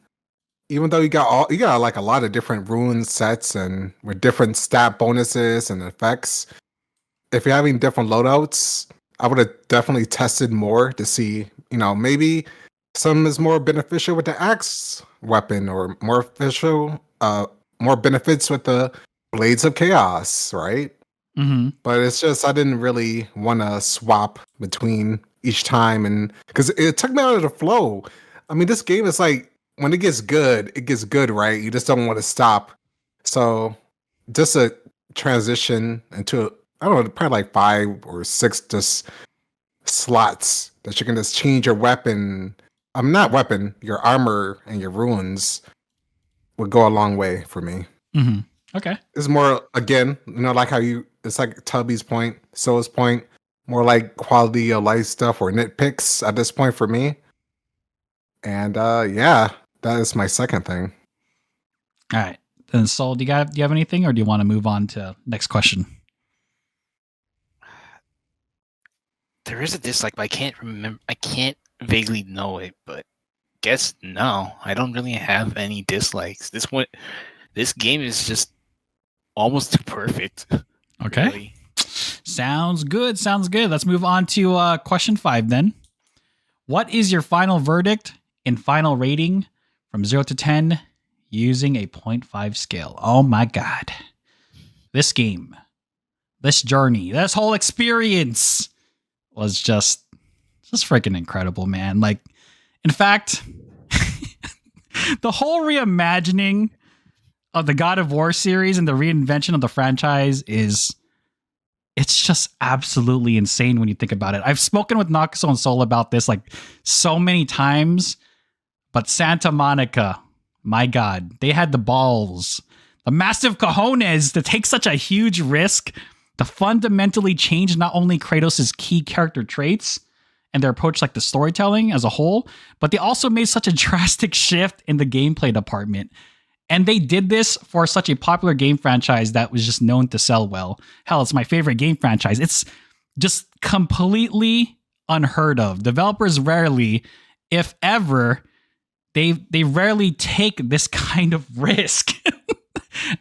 even though you got like a lot of different rune sets and with different stat bonuses and effects, if you're having different loadouts, I would have definitely tested more to see, you know, maybe some is more beneficial with the axe weapon or more benefits with the Blades of Chaos, right? Mm-hmm. But it's just I didn't really want to swap between each time, and because it took me out of the flow. I mean, this game is like when it gets good, right? You just don't want to stop. So just a transition into, I don't know, probably like 5 or 6 just slots that you can just change your weapon. Your armor and your runes would go a long way for me. Mm-hmm. Okay. It's more, again, you know, like it's like Tubby's point, So's point, more like quality of life stuff or nitpicks at this point for me. And yeah, that is my second thing. All right. Then Sol, do you have anything, or do you want to move on to next question? There is a dislike, but I can't remember. I can't vaguely know it, but guess no. I don't really have any dislikes. This game is just almost too perfect. Okay. Really. Sounds good. Let's move on to question 5 then. What is your final verdict and final rating from 0 to 10 using a 0.5 scale? Oh my God. This game, this journey, this whole experience was just freaking incredible, man. Like, in fact, the whole reimagining of the God of War series and the reinvention of the franchise it's just absolutely insane when you think about it. I've spoken with Naxo and Sol about this like so many times, but Santa Monica, my God, they had the balls, the massive cojones to take such a huge risk to fundamentally change not only Kratos' key character traits and their approach, like the storytelling as a whole, but they also made such a drastic shift in the gameplay department. And they did this for such a popular game franchise that was just known to sell well. Hell, it's my favorite game franchise. It's just completely unheard of. Developers rarely, if ever, they rarely take this kind of risk.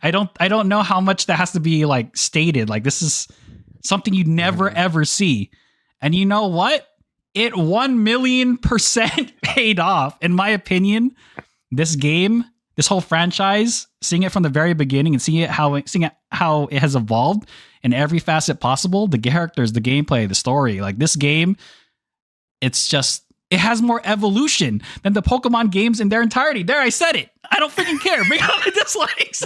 I don't know how much that has to be like stated. Like, this is something you never ever see. And you know what? It 1,000,000% paid off. In my opinion, this game, this whole franchise, seeing it from the very beginning and seeing how it has evolved in every facet possible, the characters, the gameplay, the story, like this game, it has more evolution than the Pokemon games in their entirety. There, I said it. I don't freaking care. Bring on the dislikes.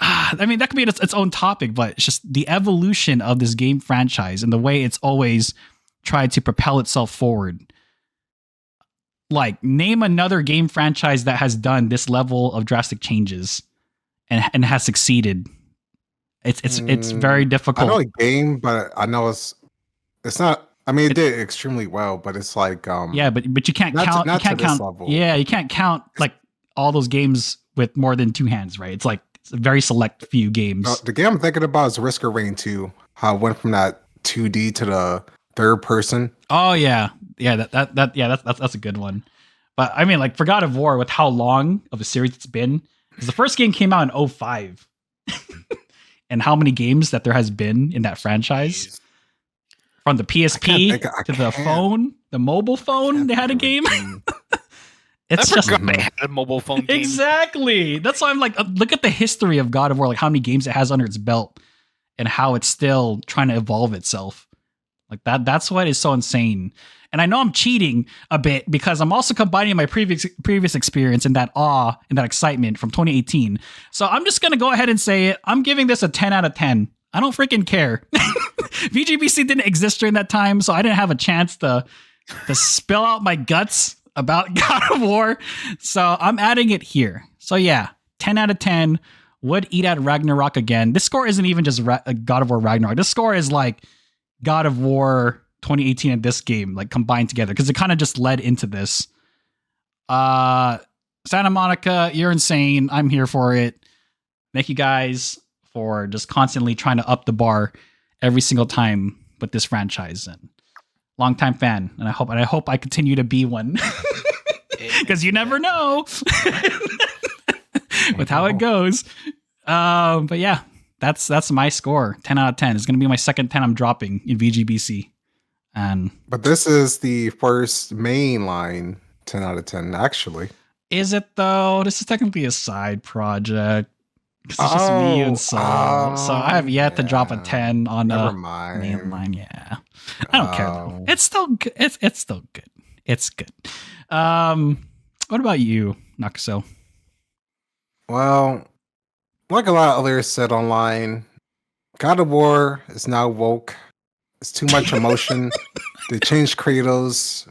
I mean, that could be its own topic, but it's just the evolution of this game franchise and the way it's always tried to propel itself forward. Like, name another game franchise that has done this level of drastic changes and has succeeded. It's very difficult. I know a game, but I know it's not. I mean, it did extremely well, but it's like yeah, but you can't count. You can't count. Yeah, you can't count like all those games with more than two hands, right? It's like it's a very select few games. The game I'm thinking about is Risk of Rain 2. How it went from that 2D to the third person. Oh yeah, that's a good one. But I mean, like, for God of War, with how long of a series it's been, because the first game came out in 2005, and how many games that there has been in that franchise. From the PSP to the phone, the mobile phone, they had a game. It's just they had a mobile phone game. Exactly. That's why I'm like, look at the history of God of War, like how many games it has under its belt, and how it's still trying to evolve itself. Like that's what is so insane. And I know I'm cheating a bit because I'm also combining my previous experience and that awe and that excitement from 2018. So I'm just gonna go ahead and say it. I'm giving this a 10 out of 10. I don't freaking care. VGBC didn't exist during that time, so I didn't have a chance to spill out my guts about God of War. So I'm adding it here. So yeah, 10 out of 10. Would eat at Ragnarok again. This score isn't even just God of War Ragnarok. This score is like God of War 2018 and this game, like, combined together, because it kind of just led into this. Santa Monica, you're insane. I'm here for it. Thank you guys for just constantly trying to up the bar every single time with this franchise, and longtime fan. And I hope I continue to be one, because you never know with how it goes. But yeah, that's my score. 10 out of 10. It's going to be my second 10 I'm dropping in VGBC. But this is the first mainline 10 out of 10, actually. Is it though? This is technically a side project. It's just me and Saul. So I have yet to drop a 10 on Never a mind. mainline. Yeah. I don't care though. It's still good. It's still good. It's good. What about you, Nakaso? Well, like a lot of others said online, God of War is now woke. It's too much emotion. They changed Kratos.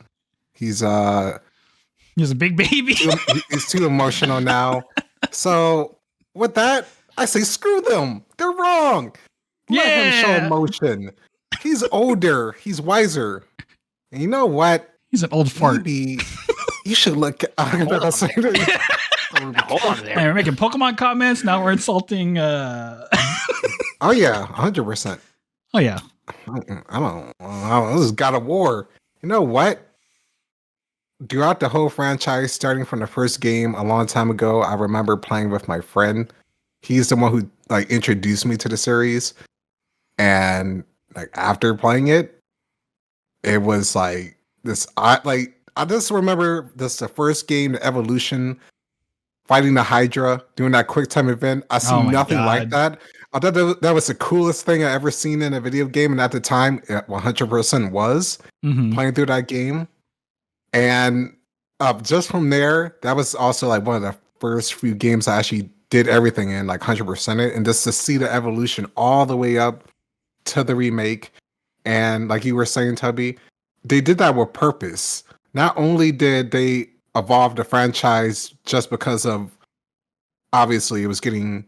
He's a big baby. He's too emotional now. So with that, I say screw them. They're wrong. Let him show emotion. He's older. He's wiser. And you know what? He's an old fart. Maybe you should look. Hold on there. We're making Pokemon comments. Now we're insulting. Oh yeah, 100%. Oh yeah. I don't know. This is God of War. You know what? Throughout the whole franchise, starting from the first game a long time ago, I remember playing with my friend. He's the one who like introduced me to the series, and like after playing it, it was like this. I just remember this the first game, the evolution, fighting the Hydra, doing that quick time event. I see nothing like that. I thought that was the coolest thing I ever seen in a video game, and at the time, it 100% was playing through that game. And just from there, that was also like one of the first few games I actually did everything in, like 100% it, and just to see the evolution all the way up to the remake. And like you were saying, Tubby, they did that with purpose. Not only did they evolve the franchise just because of, obviously, it was getting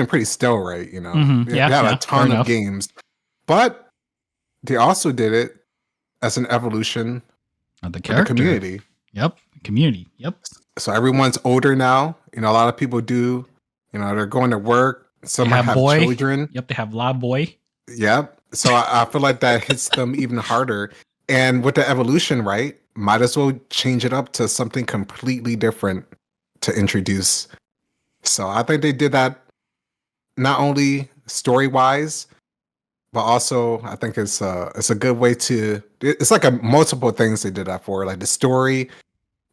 pretty stale, right? You know, they had a ton of games, but they also did it as an evolution of the character, the community. Yep. Community. Yep. So everyone's older now. A lot of people do. They're going to work. Some They have have boy. children. Yep. They have loud boy. Yep. So I feel like that hits them even harder. And with the evolution, right? Might as well change it up to something completely different to introduce. So I think they did that not only story wise, but also I think it's a good way to. It's like a multiple things they did that for, like the story,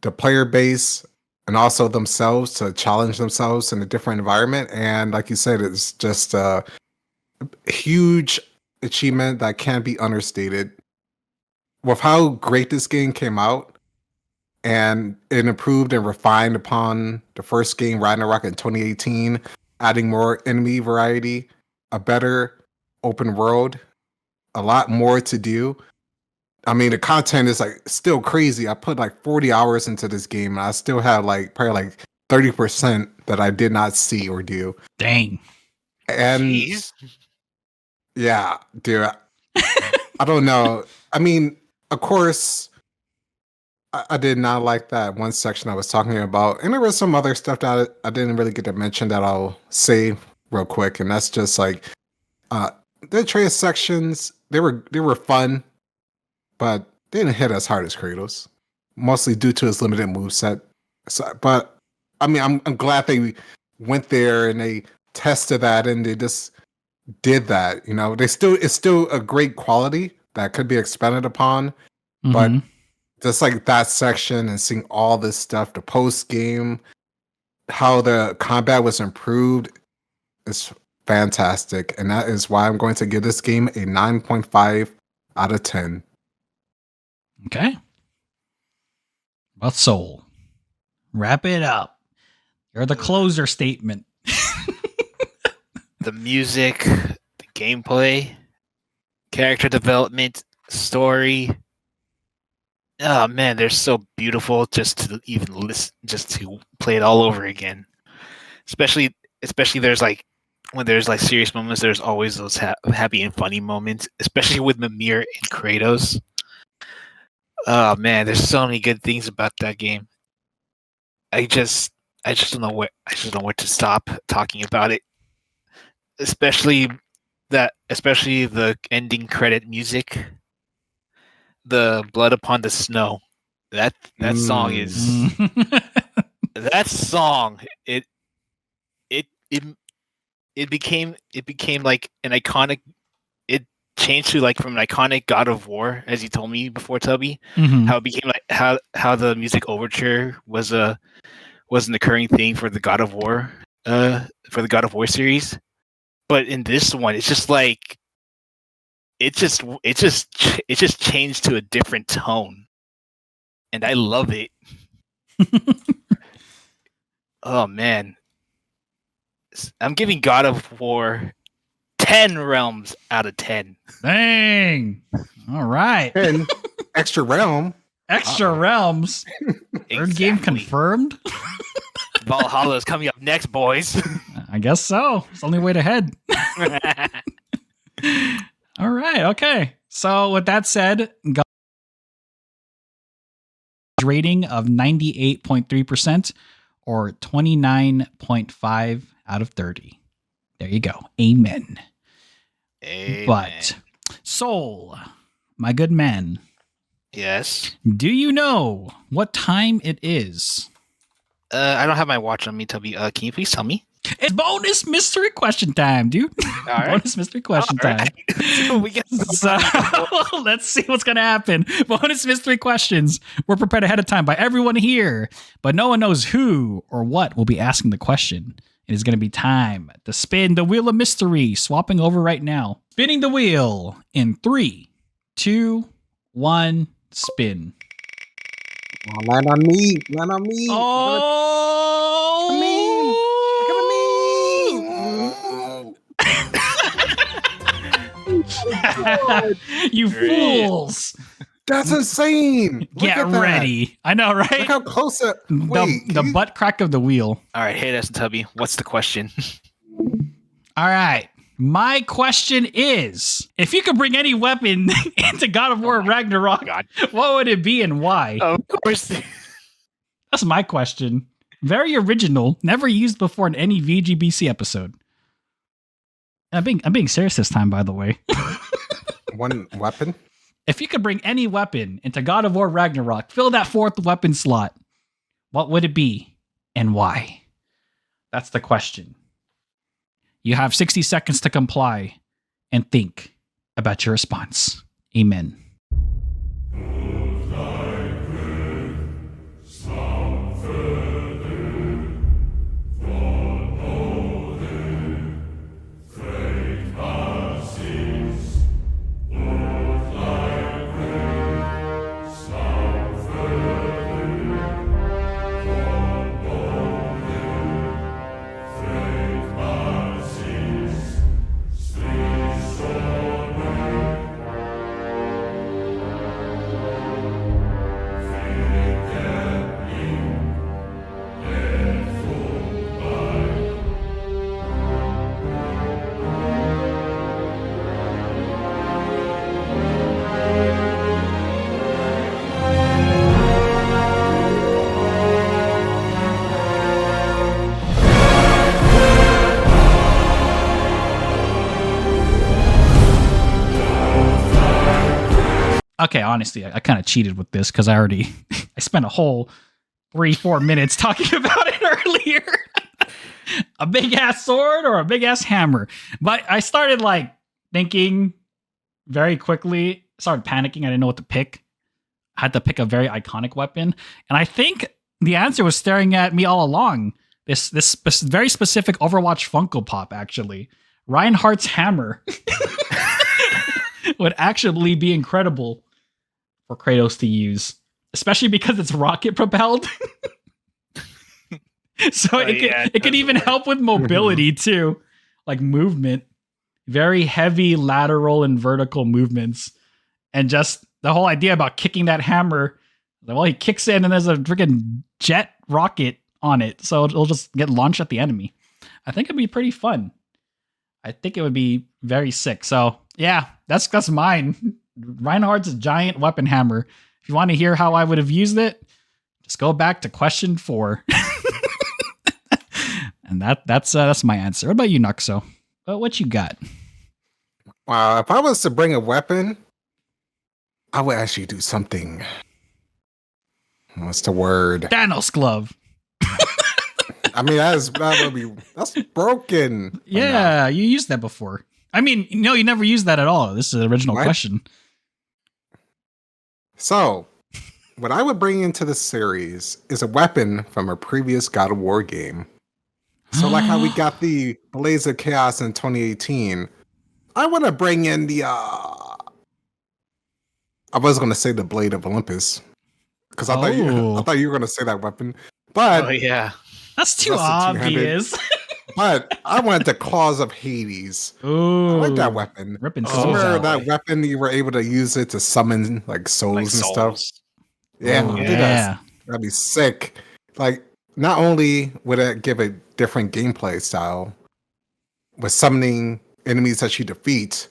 the player base, and also themselves to challenge themselves in a different environment. And like you said, it's just a huge achievement that can't be understated. With how great this game came out, and it improved and refined upon the first game, Ragnarok, in 2018, adding more enemy variety, a better open world, a lot more to do. I mean, the content is like still crazy. I put like 40 hours into this game, and I still have like probably like 30% that I did not see or do. Dang. And Jeez. yeah, dude, I don't know. I mean, of course, I did not like that one section I was talking about, and there was some other stuff that I didn't really get to mention that I'll say real quick, and that's just like the Atreus sections. They were fun, but they didn't hit as hard as Kratos, mostly due to his limited moveset. So, but I mean, I'm glad they went there and they tested that and they just did that. It's still a great quality that could be expanded upon, but Mhm. just like that section and seeing all this stuff, the post game, how the combat was improved, is fantastic, and that is why I'm going to give this game a 9.5 out of 10. Okay. Well, Soul, wrap it up. You're the closer statement. The music, the gameplay, character development, story. Oh man, they're so beautiful just to even listen, just to play it all over again. Especially there's like when there's like serious moments, there's always those happy and funny moments, especially with Mimir and Kratos. Oh man, there's so many good things about that game. I just don't know where to stop talking about it. Especially the ending credit music, the Blood Upon the Snow. That song is that song. It became like an iconic. It changed to like from an iconic God of War, as you told me before, Tubby. Mhm. How it became like how the music overture was an occurring thing for the God of War series. But in this one, it's just like it just changed to a different tone, and I love it. Oh man, I'm giving God of War 10 realms out of 10. Dang. All right. And extra realm. Extra realms. Third game confirmed. Valhalla is coming up next, boys. I guess so. It's the only way to head. All right. Okay. So with that said, got a rating of 98.3% or 29.5 out of 30. There you go. Amen. Amen. But Soul, my good man, Yes. do you know what time it is? I don't have my watch on me, Toby. Can you please tell me? It's bonus mystery question time, dude. All right. Bonus mystery question All time. right. We get So let's see what's going to happen. Bonus mystery questions were prepared ahead of time by everyone here, but no one knows who or what will be asking the question. It is going to be time to spin the wheel of mystery, swapping over right now. Spinning the wheel in 3, 2, 1, spin. Oh, land on me. Land on me. You fools. That's insane. Look Get at that. ready. I know, right? Look how close it. The butt crack of the wheel. All right, hey, that's Tubby. What's the question? All right. My question is, if you could bring any weapon into God of War Ragnarok, God. what would it be and why? Of course, That's my question. Very original. Never used before in any VGBC episode. I'm being serious this time, by the way. One weapon? If you could bring any weapon into God of War Ragnarok, fill that fourth weapon slot, what would it be and why? That's the question. You have 60 seconds to comply and think about your response. Amen. Okay, honestly, I kind of cheated with this because I spent a whole 3-4 minutes talking about it earlier. A big ass sword or a big ass hammer. But I started thinking very quickly, started panicking. I didn't know what to pick. I had to pick a very iconic weapon. And I think the answer was staring at me all along. This very specific Overwatch Funko Pop, actually. Reinhardt's hammer would actually be incredible for Kratos to use, especially because it's rocket propelled. So it could even help with mobility too, like movement, very heavy lateral and vertical movements, and just the whole idea about kicking that hammer. Well, he kicks in and there's a freaking jet rocket on it, so it'll just get launched at the enemy. I think it'd be pretty fun. I think it would be very sick. So yeah, that's mine. Reinhardt's giant weapon hammer. If you want to hear how I would have used it, just go back to question 4. And that's my answer. What about you, Nuxo? What you got? If I was to bring a weapon, I would actually do something. What's the word? Thanos glove. I mean, that's broken. Yeah, you used that before. I mean, no, you never used that at all. This is the original question. So, what I would bring into the series is a weapon from a previous God of War game. So, like how we got the Blaze of Chaos in 2018, I want to bring in the. I was going to say the Blade of Olympus because I thought you were going to say that weapon, but that's too obvious. But I wanted the Claws of Hades. Ooh, I like that weapon. Ripping souls Remember out. that weapon? You were able to use it to summon souls and stuff. Yeah, Ooh, yeah. That'd be sick. Not only would it give a different gameplay style with summoning enemies that you defeat,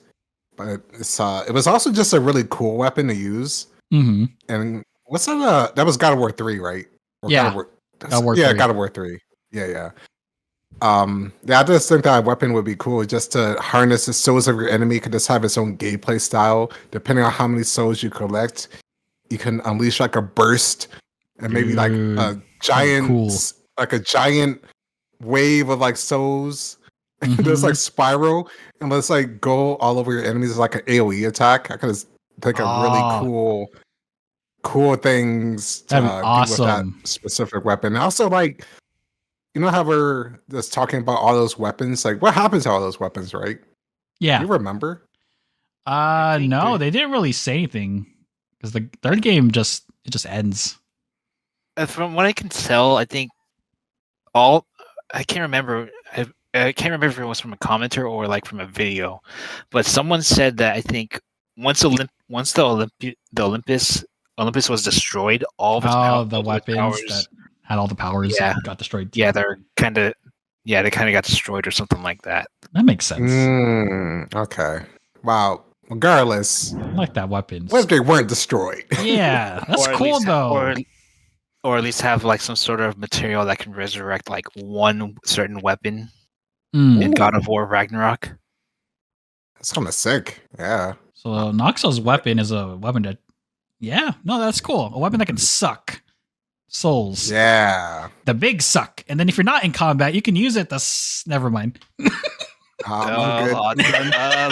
but it was also just a really cool weapon to use. Mm-hmm. And what's that? That was God of War 3, right? Or Yeah. God of War 3. Yeah. I just think that weapon would be cool just to harness the souls of your enemy. Could just have its own gameplay style. Depending on how many souls you collect, you can unleash a burst and maybe a giant, a giant wave of souls. Mm-hmm. There's spiral and let's go all over your enemies like an AoE attack. I could just think of really cool things to do with that specific weapon. And also you know how we're just talking about all those weapons? What happens to all those weapons, right? Yeah. Do you remember? No, they didn't really say anything because the third game just ends. From what I can tell, I think I can't remember. I can't remember if it was from a commenter or from a video, but someone said that I think once the Olympus was destroyed, all of the weapons that had all the powers got destroyed. Yeah, they kind of got destroyed or something like that. That makes sense. Okay. Wow. Regardless, I like that weapons. What if they weren't destroyed? Yeah, that's cool though. or at least have like some sort of material that can resurrect like one certain weapon in God of War Ragnarok. That's kind of sick. Yeah. So Noxel's weapon is a weapon that, that's cool. A weapon that can suck souls. Yeah. The big suck. And then if you're not in combat, you can use it to... Never mind. I'm good.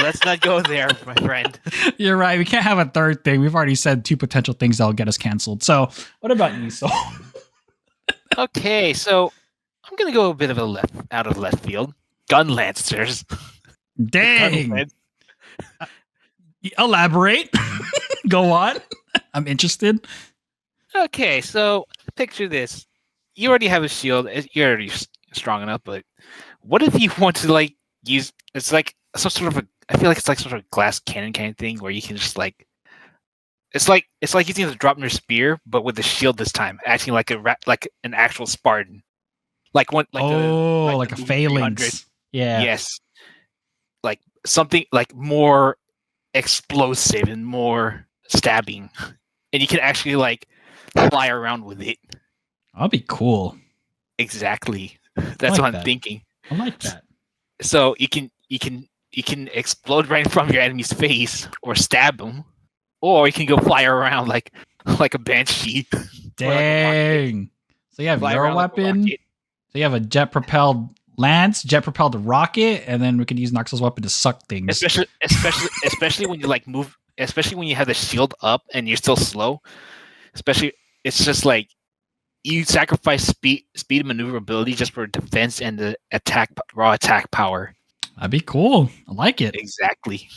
Let's not go there, my friend. You're right. We can't have a third thing. We've already said 2 potential things that'll get us canceled. So what about you, Soul? Okay, so I'm going to go a bit of out of left field. Gun lancers. Dang. Elaborate. Go on. I'm interested. Okay, so picture this. You already have a shield. You're already strong enough, but what if you want to like use? It's like some sort of I feel like it's like some sort of glass cannon kind of thing where you can just like. It's like using the Draupnir spear, but with the shield this time, acting like an actual Spartan, like one like like the a phalanx. Yeah. Yes, like something like more explosive and more stabbing, and you can actually like fly around with it. That'll be cool. Exactly. That's what I'm thinking. I like that. So you can explode right from your enemy's face or stab them, or you can go fly around like a banshee. Dang. So you have your weapon. So you have a jet propelled lance, jet propelled rocket, and then we could use Noxel's weapon to suck things. Especially when you like move. Especially when you have the shield up and you're still slow. Especially, it's just like you sacrifice speed and maneuverability just for defense and the raw attack power. That'd be cool. I like it. Exactly.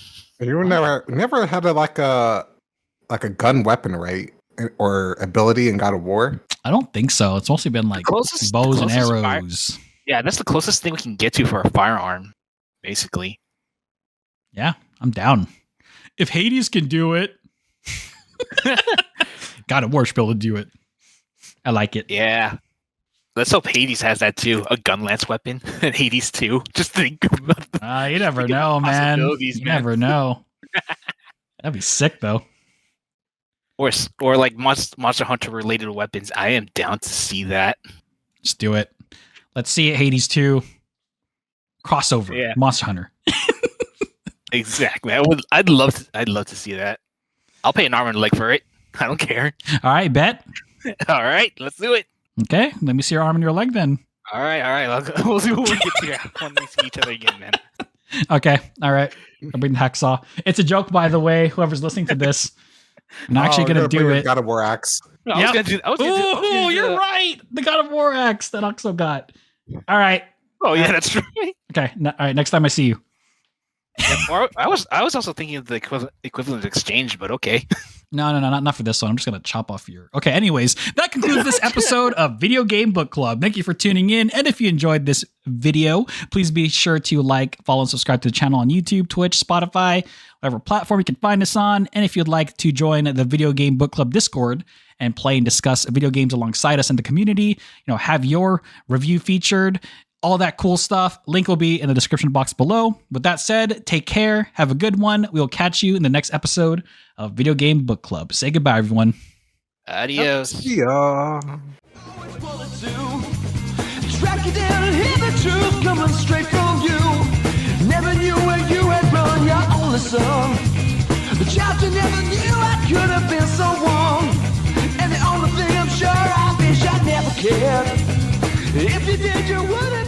You never had a gun weapon, right? Or ability in God of War? I don't think so. It's mostly been like bows and arrows. Yeah, that's the closest thing we can get to for a firearm, basically. Yeah, I'm down. If Hades can do it, God of War should be able to do it. I like it. Yeah. Let's hope Hades has that too. A gun lance weapon. And Hades too. Just think about you never know, man. You never know. That'd be sick though. Or like Monster Hunter related weapons. I am down to see that. Let's do it. Let's see it, Hades 2. Crossover. Yeah. Monster Hunter. Exactly. I'd love to see that. I'll pay an arm and a leg for it. I don't care. All right, bet. All right, let's do it. Okay, let me see your arm and your leg then. All right. We'll see when we get to when we see each other again, man. Okay, all right. I'll bring the hacksaw. It's a joke, by the way. Whoever's listening to this, I'm actually gonna do it. God of War axe. No, Oh, you're right. The God of War axe that Oxo got. All right. Oh yeah, that's right. Okay. All right. Next time I see you. Yeah, I was also thinking of the equivalent exchange, but okay. No, not for this one. I'm just gonna chop off your. Okay. Anyways, that concludes this episode of Video Game Book Club. Thank you for tuning in, and if you enjoyed this video, please be sure to like, follow, and subscribe to the channel on YouTube, Twitch, Spotify, whatever platform you can find us on. And if you'd like to join the Video Game Book Club Discord and play and discuss video games alongside us in the community, have your review featured. All that cool stuff. Link will be in the description box below. With that said, take care. Have a good one. We'll catch you in the next episode of Video Game Book Club. Say goodbye, everyone. Adios. Yeah. Track you down and hear the truth coming straight from you. Never knew where you had run your only son. The child you never knew I could have been someone. And the only thing I'm sure I wish I never cared. If you did, you wouldn't.